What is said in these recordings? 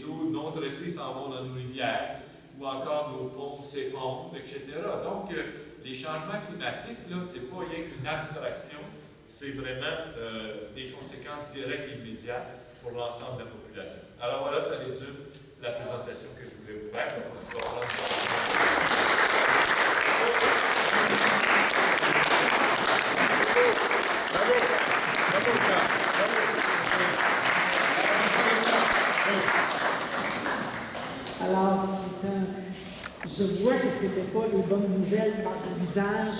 eaux non traitées s'en vont dans nos rivières, ou encore nos ponts s'effondrent, etc. Donc, les changements climatiques, là, c'est pas rien qu'une abstraction, c'est vraiment des conséquences directes et immédiates pour l'ensemble de la population. Alors voilà, ça résume la présentation que je voulais vous faire. Alors, je vois que ce n'était pas les bonnes nouvelles par le visage,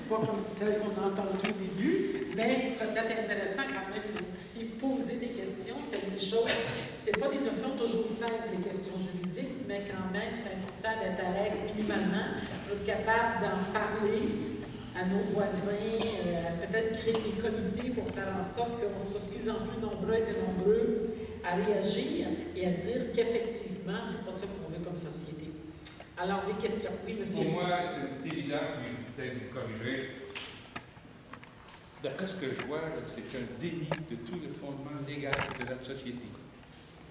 pas comme celles qu'on a entendues au début, mais c'est peut-être intéressant quand même que vous puissiez poser des questions. C'est des choses, c'est pas des notions toujours simples, les questions juridiques, mais quand même, c'est important d'être à l'aise minimalement, d'être capable d'en parler à nos voisins, peut-être créer des comités pour faire en sorte qu'on soit de plus en plus nombreuses et nombreux à réagir et à dire qu'effectivement, c'est pas ça qu'on veut comme société. Alors, des questions. Oui, monsieur. Pour moi, c'est évident, puis peut-être vous corrigerez. D'après ce que je vois, c'est un déni de tout le fondement légal de notre société.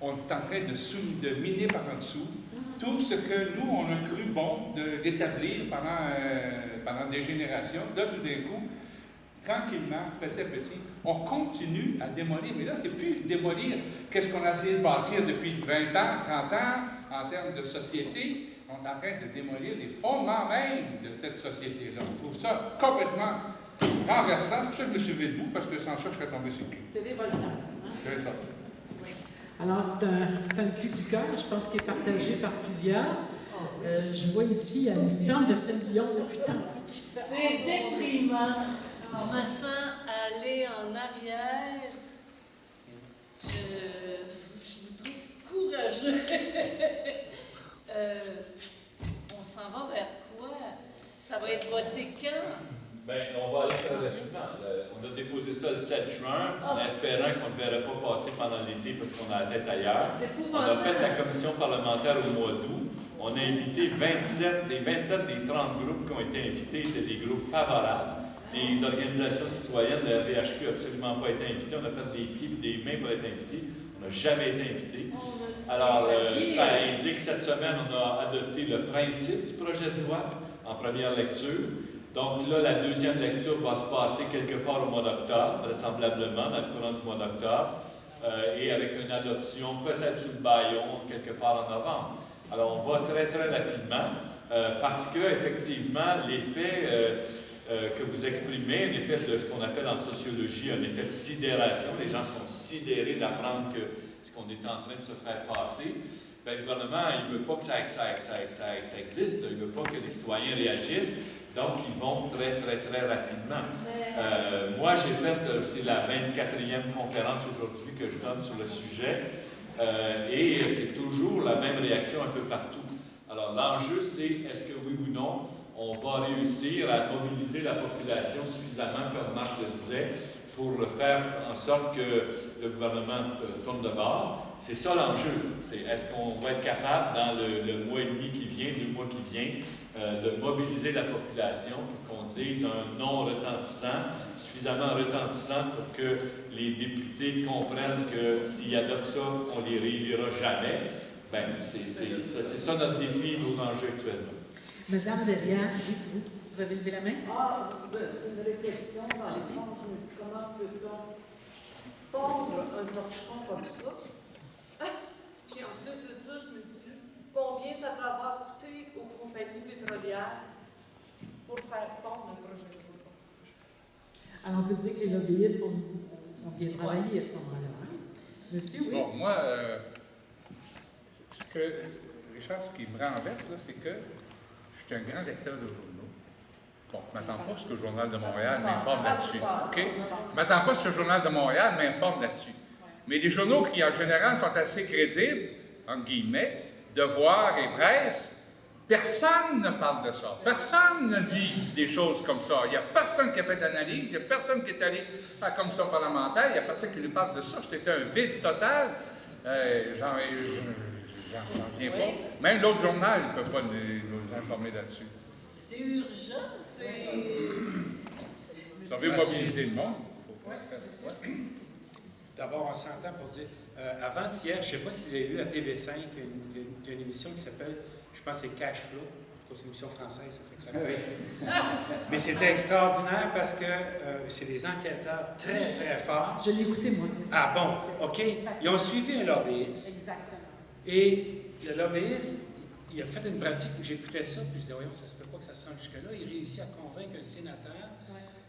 On est en train de miner par en dessous tout ce que nous, on a cru bon d'établir pendant des générations. Là, tout d'un coup, tranquillement, petit à petit, on continue à démolir. Mais là, c'est plus démolir qu'est-ce qu'on a essayé de bâtir depuis 20 ans, 30 ans, en termes de société. On est en train de démolir les fondements même de cette société-là. Je trouve ça complètement renversant. C'est pour ça que je me suis levé debout, parce que sans ça, je serais tombé sur le cul. C'est révoltant. Hein? C'est ça. Alors, c'est un cri du cœur, je pense, qui est partagé par plusieurs. Je vois ici, il y a une tente de Saint-Guillaume depuis tantôt. C'est déprimant. Je me sens aller en arrière. Je vous trouve courageux. On s'en va vers quoi? Ça va être voté quand? Bien, on va aller très rapidement. On a déposé ça le 7 juin, en espérant qu'on ne verrait pas passer pendant l'été parce qu'on a la tête ailleurs. On a fait la commission parlementaire au mois d'août. On a invité 27, des 30 groupes qui ont été invités étaient des groupes favorables. Les organisations citoyennes, le RVHQ n'a absolument pas été invité. On a fait des pieds et des mains pour être invités. On n'a jamais été invité. Alors, ça indique cette semaine, on a adopté le principe du projet de loi en première lecture. Donc là, la deuxième lecture va se passer quelque part au mois d'octobre, vraisemblablement, dans le courant du mois d'octobre, et avec une adoption peut-être sous le bâillon, quelque part en novembre. Alors, on va très, très rapidement, parce que effectivement, l'effet que vous exprimez, un effet de ce qu'on appelle en sociologie un effet de sidération. Les gens sont sidérés d'apprendre que ce qu'on est en train de se faire passer. Bien, le gouvernement, il ne veut pas que ça existe, il ne veut pas que les citoyens réagissent, donc ils vont très, très, très rapidement. Moi, j'ai fait, c'est la 24e conférence aujourd'hui que je donne sur le sujet, et c'est toujours la même réaction un peu partout. Alors, l'enjeu, c'est est-ce que oui ou non, on va réussir à mobiliser la population suffisamment, comme Marc le disait, pour le faire en sorte que le gouvernement tourne de bord. C'est ça l'enjeu. C'est est-ce qu'on va être capable, dans le mois et demi qui vient, 2 mois qui vient, de mobiliser la population pour qu'on dise un non retentissant, suffisamment retentissant pour que les députés comprennent que s'ils adoptent ça, on ne les réélira jamais. Bien, c'est ça notre défi, nos enjeux actuellement. Madame derrière, vous avez levé la main? C'est une réflexion. Dans les fonds, je me dis comment peut-on pondre un torchon comme ça? Puis en plus de ça, je me dis combien ça va avoir coûté aux compagnies pétrolières pour faire pondre un projet de loi comme ça. Alors, on peut dire que les lobbyistes ont bien travaillé à ce moment-là. Hein? Monsieur, oui? Bon, moi, Richard, ce qui me renverse, là, c'est que je suis un grand lecteur de journaux. Bon, je ne m'attends pas à ce que le Journal de Montréal m'informe là-dessus. OK? Je ne m'attends pas à ce que le Journal de Montréal m'informe là-dessus. Mais les journaux qui, en général, sont assez crédibles, entre guillemets, Devoir et Presse, personne ne parle de ça. Personne ne dit des choses comme ça. Il n'y a personne qui a fait d'analyse, il n'y a personne qui est allé à la commission parlementaire, il n'y a personne qui nous parle de ça. C'était un vide total. J'en reviens pas. Même l'autre journal ne peut pas nous informer là-dessus. C'est urgent, c'est... Ça veut mobiliser le monde. Il faut faire. D'abord, on s'entend pour dire, avant-hier, je ne sais pas si vous avez vu à TV5, il y a une émission qui s'appelle, je pense que c'est Cash Flow. En tout cas, c'est une émission française, ça fait que ça mais c'était extraordinaire parce que c'est des enquêteurs très, très forts. Je l'ai écouté, moi. Ah bon, OK. Ils ont suivi un lobbyiste. Exactement. Et le lobbyiste, il a fait une pratique où j'écoutais ça, puis je disais, voyons, ça se peut pas que ça se rende jusque-là. Il réussit à convaincre un sénateur.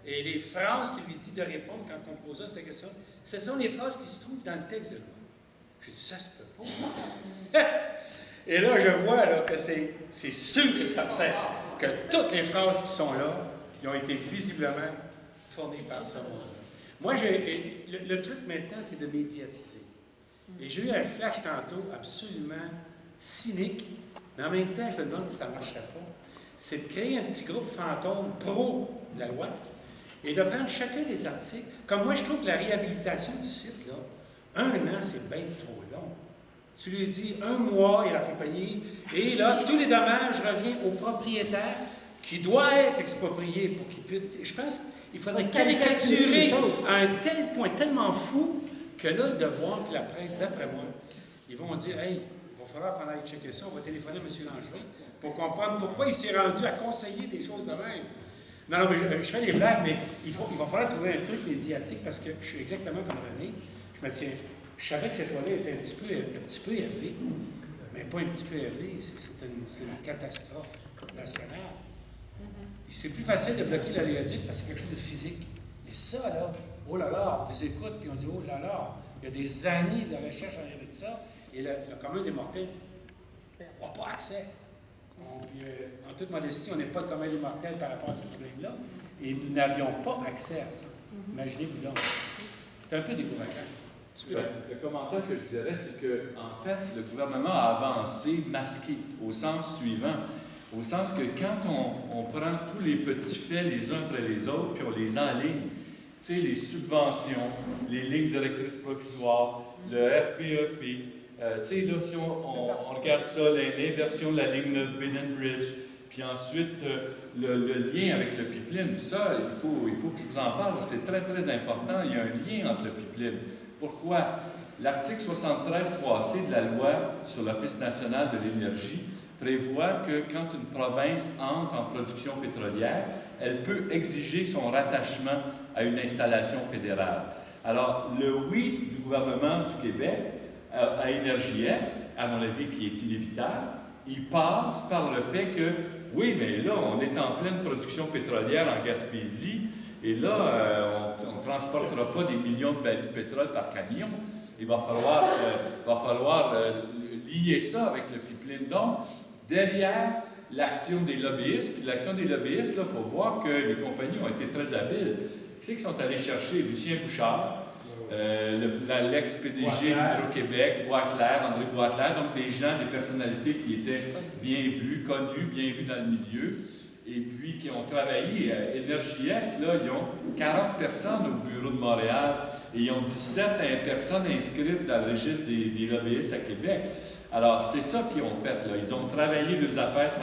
Et les phrases qu'il lui dit de répondre quand on posait cette question, ce sont les phrases qui se trouvent dans le texte de loi. J'ai dit, ça se peut pas. Et là, je vois là, que c'est sûr et certain que toutes les phrases qui sont là, ils ont été visiblement fournies par ça. Moi, le truc maintenant, c'est de médiatiser. Et j'ai eu un flash tantôt absolument cynique, mais en même temps, je me demande si ça ne marcherait pas. C'est de créer un petit groupe fantôme pro la loi et de prendre chacun des articles. Comme moi, je trouve que la réhabilitation du site, là, 1 an, c'est bien trop long. Tu lui dis 1 mois et la compagnie, et là, tous les dommages reviennent au propriétaire qui doit être exproprié pour qu'il puisse. Je pense qu'il faudrait caricaturer à un tel point tellement fou que là, de voir que la presse, d'après moi, ils vont dire, hey, il va falloir qu'on aille checker ça, on va téléphoner à M. Langevin pour comprendre pourquoi il s'est rendu à conseiller des choses de même. Non, mais je fais des blagues, mais il va falloir trouver un truc médiatique parce que je suis exactement comme René. Je me tiens, je savais que cette loi-là était un petit peu élevée, mais pas un petit peu élevée, c'est une catastrophe nationale. C'est plus facile de bloquer l'oléoduc parce que c'est quelque chose de physique. Mais ça, là, oh là là, on vous écoute puis on dit, oh là là, il y a des années de recherche en arrière de ça, et le commun des mortels n'a pas accès. Donc, en toute modestie, on n'est pas de commun des mortels par rapport à ce problème-là, et nous n'avions pas accès à ça. Imaginez-vous donc. C'est un peu décourageant. Le commentaire que je dirais, c'est que, en fait, le gouvernement a avancé masqué, au sens suivant. Au sens que quand on prend tous les petits faits les uns après les autres, puis on les enligne, tu sais, les subventions, les lignes directrices provisoires, le RPEP, tu sais, là, si on regarde ça, l'inversion de la ligne 9 Binnen Bridge, puis ensuite le lien avec le pipeline, ça, il faut que je vous en parle, c'est très, très important, il y a un lien entre le pipeline. Pourquoi? L'article 73.3c de la loi sur l'Office national de l'énergie prévoit que quand une province entre en production pétrolière, elle peut exiger son rattachement à une installation fédérale. Alors, le oui du gouvernement du Québec à Énergie-Est, à mon avis, qui est inévitable, il passe par le fait que, oui, mais là, on est en pleine production pétrolière en Gaspésie, et là, on ne transportera pas des millions de barils de pétrole par camion. Il va falloir lier ça avec le pipeline. Donc, derrière l'action des lobbyistes, puis l'action des lobbyistes, il faut voir que les compagnies ont été très habiles. Qui c'est qu'ils sont allés chercher? Lucien Bouchard, l'ex-PDG d'Hydro-Québec, André Boisclair, donc des gens, des personnalités qui étaient bien vues, connues, bien vues dans le milieu, et puis qui ont travaillé à Énergie-Est, là, ils ont 40 personnes au bureau de Montréal, et ils ont 17 personnes inscrites dans le registre des lobbyistes à Québec. Alors, c'est ça qu'ils ont fait, là. Ils ont travaillé leurs affaires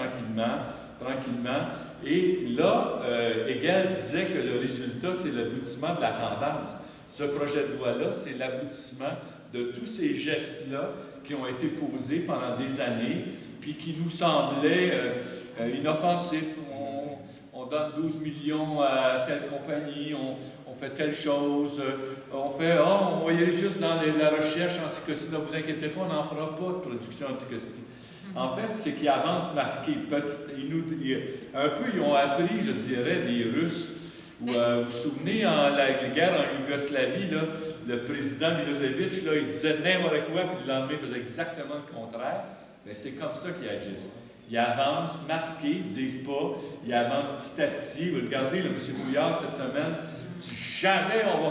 tranquillement, et là, Hegel disait que le résultat, c'est l'aboutissement de la tendance. Ce projet de loi-là, c'est l'aboutissement de tous ces gestes-là qui ont été posés pendant des années, puis qui nous semblaient inoffensifs. On donne 12 millions à telle compagnie, on fait telle chose, on va y aller juste dans la recherche anticosti. Ne vous inquiétez pas, on n'en fera pas de production anticosti. En fait, c'est qu'ils avancent masqués. Un peu, ils ont appris, je dirais, des Russes. Vous vous souvenez, la guerre en Yougoslavie, là, le président Milosevic, là, il disait n'importe quoi, puis le lendemain, il faisait exactement le contraire. Mais c'est comme ça qu'ils agissent. Ils avancent masqués, ils ne disent pas, ils avancent petit à petit. Vous regardez, là, M. Bouillard, cette semaine, jamais on va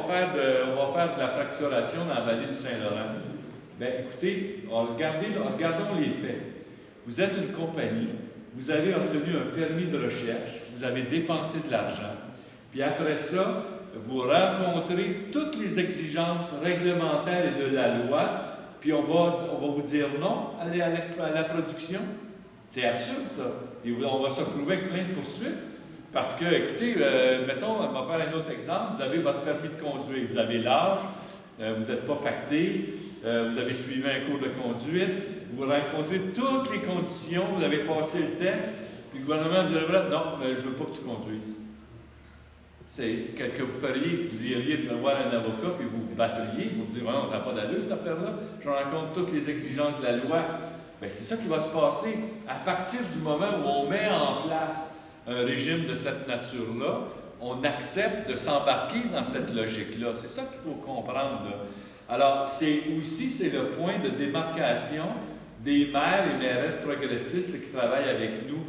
faire de la fracturation dans la vallée du Saint-Laurent. Bien, écoutez, regardons les faits. Vous êtes une compagnie, vous avez obtenu un permis de recherche, vous avez dépensé de l'argent, puis après ça, vous rencontrez toutes les exigences réglementaires et de la loi, puis on va vous dire non à la production. C'est absurde, ça. Et on va se retrouver avec plein de poursuites. Parce que, écoutez, mettons, on va faire un autre exemple. Vous avez votre permis de conduire, vous avez l'âge, vous n'êtes pas pacté, vous avez suivi un cours de conduite, vous rencontrez toutes les conditions, vous avez passé le test, puis le gouvernement dit non, mais je ne veux pas que tu conduises. C'est quel que vous feriez, vous iriez de voir un avocat, puis vous vous battriez, vous vous dites, on n'a pas d'allure cette affaire-là, je rencontre toutes les exigences de la loi. Bien, c'est ça qui va se passer. À partir du moment où on met en place un régime de cette nature-là, on accepte de s'embarquer dans cette logique-là. C'est ça qu'il faut comprendre, là. Alors, c'est le point de démarcation des maires et mairesses progressistes là, qui travaillent avec nous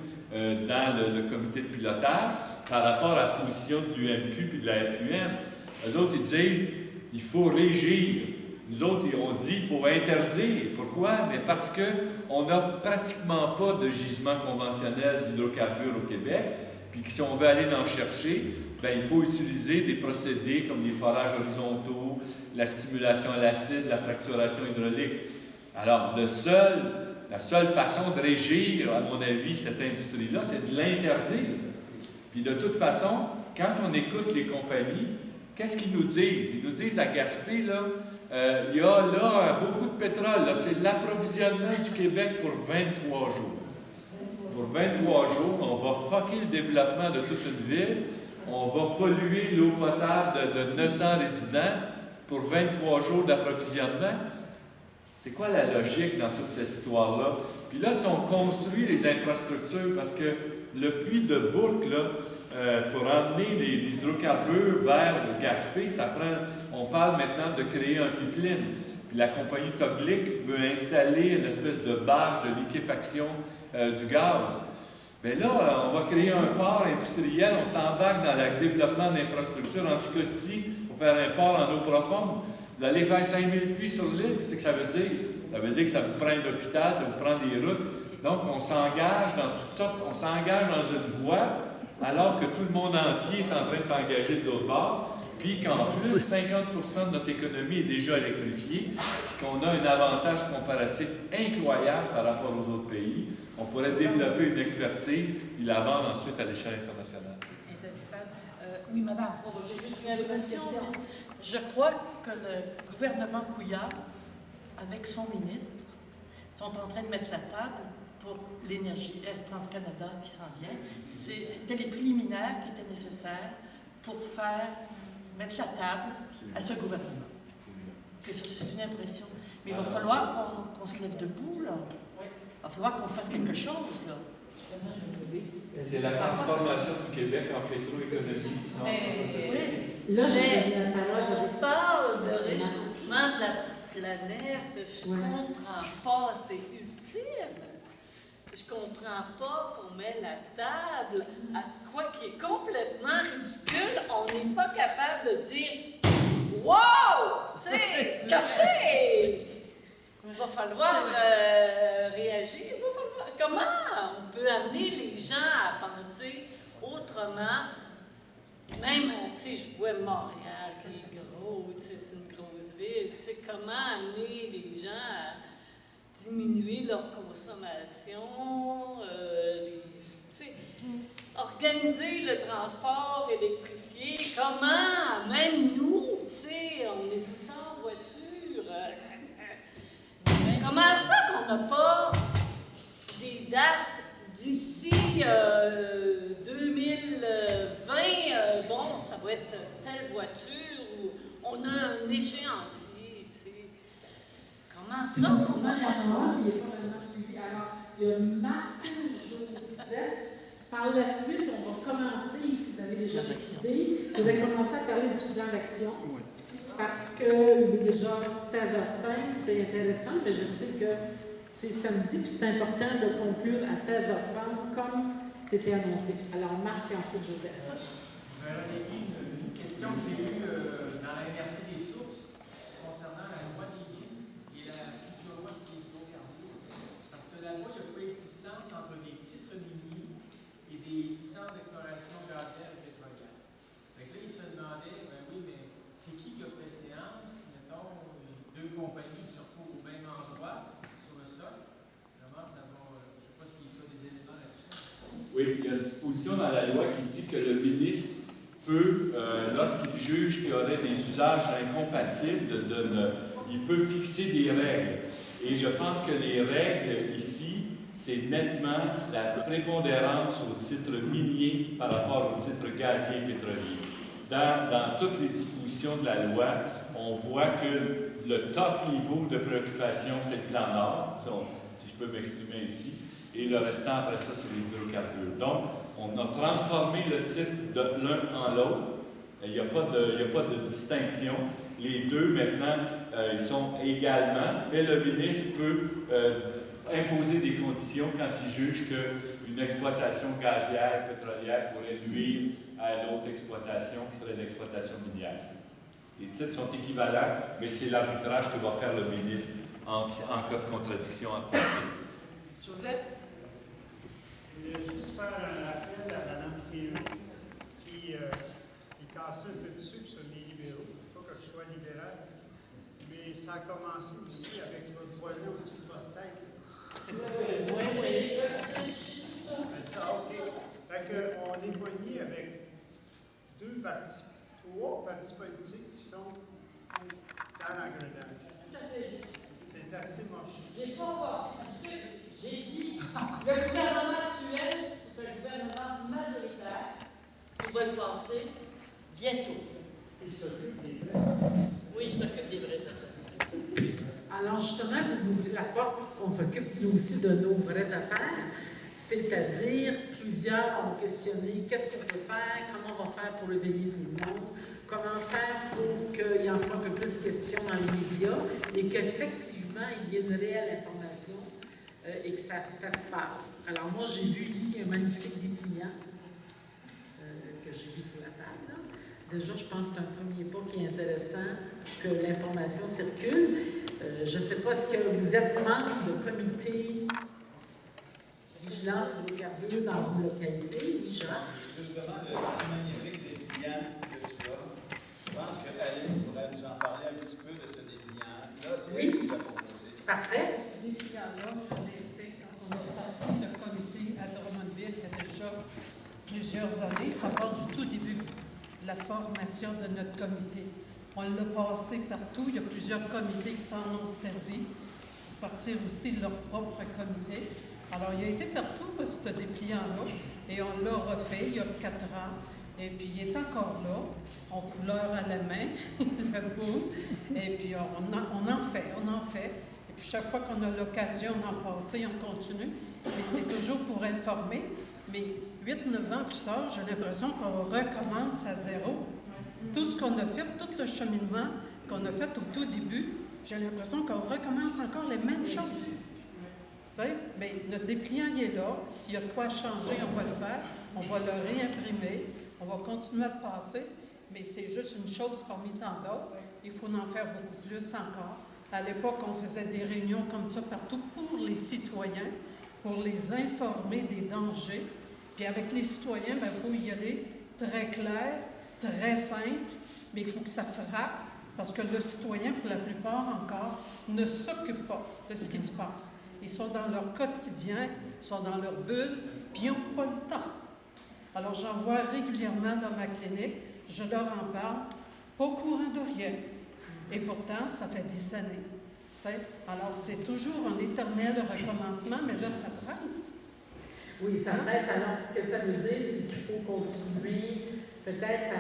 dans le comité de pilotage par rapport à la position de l'UMQ et de la FQM. Eux autres, ils disent il faut régir. Nous autres, on dit il faut interdire. Pourquoi? Mais parce qu'on n'a pratiquement pas de gisement conventionnel d'hydrocarbures au Québec, puis que si on veut aller en chercher, bien, il faut utiliser des procédés comme les forages horizontaux, la stimulation à l'acide, la fracturation hydraulique. Alors, la seule façon de régir, à mon avis, cette industrie-là, c'est de l'interdire. Puis de toute façon, quand on écoute les compagnies, qu'est-ce qu'ils nous disent? Ils nous disent à Gaspé, là, il y a là beaucoup de pétrole, là, c'est l'approvisionnement du Québec pour 23 jours. Pour 23 jours, on va fucker le développement de toute une ville, on va polluer l'eau potable de 900 résidents pour 23 jours d'approvisionnement. C'est quoi la logique dans toute cette histoire-là? Puis là, si on construit les infrastructures, parce que le puits de Bourque, là, pour emmener les hydrocarbures vers le Gaspé, on parle maintenant de créer un pipeline. Puis la compagnie Toglic veut installer une espèce de barge de liquéfaction du gaz. Bien là, on va créer un port industriel, on s'embarque dans le développement d'infrastructures anticosti pour faire un port en eau profonde. Vous allez faire 5000 puits sur l'île, qu'est-ce que ça veut dire? Ça veut dire que ça vous prend un hôpital, ça vous prend des routes. Donc, on s'engage dans toutes sortes, on s'engage dans une voie, alors que tout le monde entier est en train de s'engager de l'autre bord, puis qu'en plus, 50% de notre économie est déjà électrifiée, puis qu'on a un avantage comparatif incroyable par rapport aux autres pays. On pourrait développer une expertise et la vendre ensuite à l'échelle internationale. Intéressant. Oui, madame. Je crois que le gouvernement Couillard, avec son ministre, sont en train de mettre la table pour l'énergie Est Trans-Canada qui s'en vient. C'était les préliminaires qui étaient nécessaires pour mettre la table à ce gouvernement. C'est une impression. Mais il va falloir qu'on se lève debout, là. Il va falloir qu'on fasse quelque chose, là. C'est la transformation du Québec en pétroéconomie. On parle de réchauffement de la planète. Je comprends pas. C'est ultime. Je comprends pas qu'on met la table à quoi qui est complètement ridicule. On n'est pas capable de dire « Wow! Tu sais, cassé! » Il va falloir réagir. Comment on peut amener les gens à penser autrement? Même, tu sais, je vois Montréal qui est gros, tu sais, c'est une grosse ville. Tu sais, comment amener les gens à diminuer leur consommation, organiser le transport électrifié, comment, même nous, tu sais, on est tout le temps en voiture. Comment ça qu'on n'a pas des dates d'ici 2020, bon, ça va être telle voiture, ou on a un échéancier, tu sais. Comment ça qu'on n'a pas ça? Il n'est pas vraiment suivi. Alors, il y a Marc Joseph. Par la suite, on va commencer, si vous avez déjà décidé, vous allez commencer à parler du plan d'action. Parce qu'il est déjà 16h05, c'est intéressant, mais je sais que c'est samedi, puis c'est important de conclure à 16h30 comme c'était annoncé. Alors, Marc et ensuite Joseph. Une question que j'ai eue dans la MRC des sources concernant la loi des mines et la future loi sur les hydrocarbures. Parce que la loi, il y a coexistence entre des titres miniers et des licences d'exploration gazière et pétrolière. Donc là, il se demandait, ben oui, mais c'est qui a préséance, mettons, deux compagnies qui se retrouvent au même endroit sur le sol? Comment ça va, je ne sais pas s'il y a des éléments là-dessus. Oui, il y a une disposition dans la loi qui dit que le ministre peut, lorsqu'il juge qu'il y aurait des usages incompatibles, il peut fixer des règles. Et je pense que les règles ici, c'est nettement la prépondérance au titre minier par rapport au titre gazier et pétrolier. Dans toutes les dispositions de la loi, on voit que le top niveau de préoccupation, c'est le plan Nord, si je peux m'exprimer ici, et le restant, après ça, c'est les hydrocarbures. Donc, on a transformé le titre de l'un en l'autre. Il n'y a pas de distinction. Les deux, maintenant, ils sont également, mais le ministre peut imposer des conditions quand il juge qu'une exploitation gazière, pétrolière pourrait nuire à l'autre exploitation qui serait l'exploitation minière. Les titres sont équivalents, mais c'est l'arbitrage que va faire le ministre en cas de contradiction entre les deux. Joseph? Je voulais juste faire un appel à Mme Théo qui cassait un peu de sucre sur les libéraux. Pas que je sois libéral, mais ça a commencé aussi avec votre voisin au-dessus de votre tête. Oui. OK. Fait qu'on est poigné avec trois partis politiques qui sont dans l'engrenage. C'est assez moche. J'ai pas encore su. J'ai dit, le gouvernement actuel, c'est un gouvernement majoritaire qui va le passer bientôt. Il s'occupe des vrais. Oui, il s'occupe des vraies affaires. Alors justement, vous ouvrez la porte qu'on s'occupe nous aussi de nos vraies affaires, c'est-à-dire plusieurs ont questionné qu'est-ce qu'on peut faire, comment on va faire pour réveiller tout le monde, comment faire pour qu'il y en soit un peu plus question dans les médias et qu'effectivement il y ait une réelle information et que ça se parle. Alors moi j'ai vu ici un magnifique dépliant que j'ai vu sur la table. Là. Déjà je pense que c'est un premier pas qui est intéressant que l'information circule. Je ne sais pas, est-ce que vous êtes membre de comité vigilance hydrocarbures dans vos localités? Oui, Jean? Justement, le magnifique dépliant que tu as, je pense qu'Aline pourrait nous en parler un petit peu de ce dépliant-là. C'est elle qui l'a proposé. Parfait. Ce dépliant-là, je l'ai fait quand on a parti le comité à Drummondville, il y a déjà plusieurs années. Ça part du tout début de la formation de notre comité. On l'a passé partout. Il y a plusieurs comités qui s'en ont servi pour partir aussi de leur propre comité. Alors, il a été partout, ce dépliant-là, et on l'a refait il y a 4 ans. Et puis, il est encore là, en couleur à la main, le bout. Et puis, on en fait. Et puis, chaque fois qu'on a l'occasion d'en passer, on continue. Mais c'est toujours pour informer. Mais 8-9 ans plus tard, j'ai l'impression qu'on recommence à zéro. Tout ce qu'on a fait, tout le cheminement qu'on a fait au tout début, j'ai l'impression qu'on recommence encore les mêmes choses. Bien, notre dépliant il est là. S'il y a de quoi changer, on va le faire. On va le réimprimer. On va continuer à le passer. Mais c'est juste une chose parmi tant d'autres. Il faut en faire beaucoup plus encore. À l'époque, on faisait des réunions comme ça partout pour les citoyens, pour les informer des dangers. Puis avec les citoyens, il faut y aller très clair, très simple, mais il faut que ça frappe, parce que le citoyen, pour la plupart encore, ne s'occupe pas de ce qui se passe. Ils sont dans leur quotidien, ils sont dans leur bulle, puis ils n'ont pas le temps. Alors, j'en vois régulièrement dans ma clinique, je leur en parle, pas au courant de rien. Et pourtant, ça fait des années. T'sais? Alors, c'est toujours un éternel recommencement, mais là, ça presse. Oui, ça presse. Alors, ce que ça veut dire, c'est qu'il faut continuer peut-être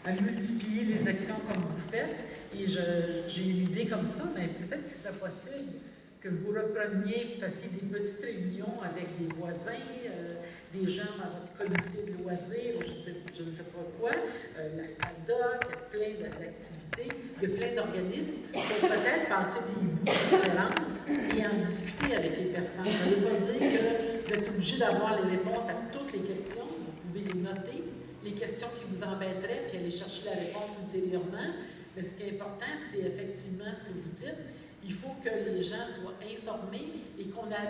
à multiplier les actions comme vous faites. Et j'ai une idée comme ça, mais peut-être que c'est possible que vous repreniez, fassiez des petites réunions avec des voisins, des gens dans votre comité de loisirs, je ne sais pas quoi, la FADOC, il y a plein d'activités, il y a plein d'organismes pour peut-être passer des bouts de conférences et en discuter avec les personnes. Ça ne veut pas dire que vous êtes obligé d'avoir les réponses à toutes les questions, vous pouvez les noter, les questions qui vous embêteraient, puis aller chercher la réponse ultérieurement. Mais ce qui est important, c'est effectivement ce que vous dites. Il faut que les gens soient informés et qu'on arrive